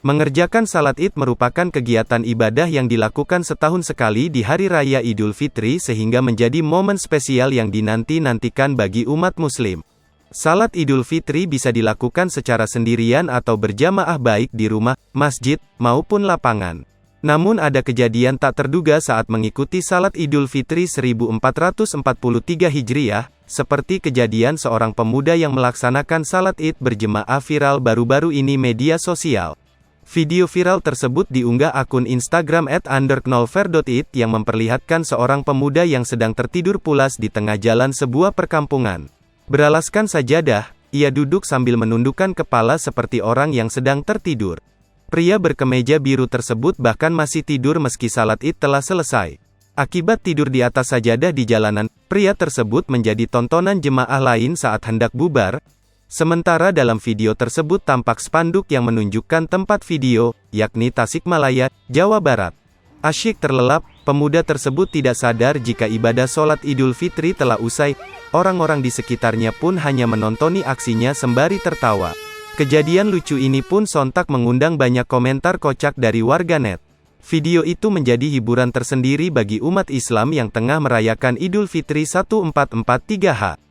Mengerjakan salat Id merupakan kegiatan ibadah yang dilakukan setahun sekali di Hari Raya Idul Fitri sehingga menjadi momen spesial yang dinanti-nantikan bagi umat Muslim. Salat Idul Fitri bisa dilakukan secara sendirian atau berjamaah baik di rumah, masjid, maupun lapangan. Namun ada kejadian tak terduga saat mengikuti salat Idul Fitri 1443 Hijriah, seperti kejadian seorang pemuda yang melaksanakan salat Id berjemaah viral baru-baru ini media sosial. Video viral tersebut diunggah akun Instagram @_knolver.id yang memperlihatkan seorang pemuda yang sedang tertidur pulas di tengah jalan sebuah perkampungan. Beralaskan sajadah, ia duduk sambil menundukkan kepala seperti orang yang sedang tertidur. Pria berkemeja biru tersebut bahkan masih tidur meski salat Id telah selesai. Akibat tidur di atas sajadah di jalanan, pria tersebut menjadi tontonan jemaah lain saat hendak bubar. Sementara dalam video tersebut tampak spanduk yang menunjukkan tempat video, yakni Tasikmalaya, Jawa Barat. Asyik terlelap, pemuda tersebut tidak sadar jika ibadah sholat Idul Fitri telah usai. Orang-orang di sekitarnya pun hanya menonton aksinya sembari tertawa. Kejadian lucu ini pun sontak mengundang banyak komentar kocak dari warganet. Video itu menjadi hiburan tersendiri bagi umat Islam yang tengah merayakan Idul Fitri 1443H.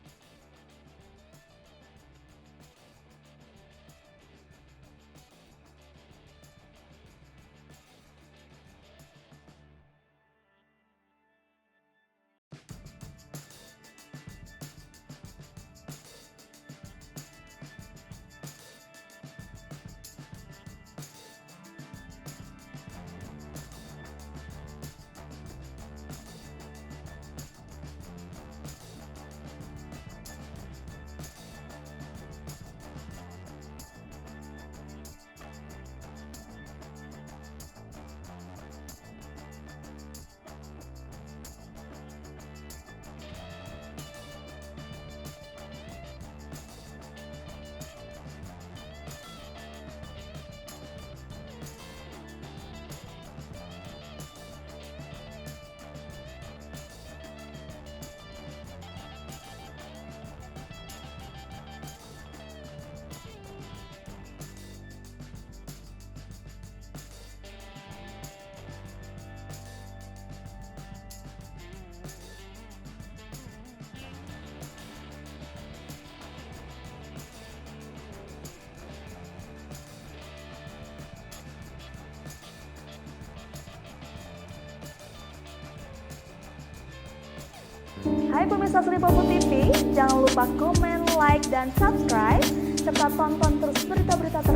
Hai pemirsa Sri Popo TV, jangan lupa komen, like, dan subscribe, serta tonton terus berita-berita terbaru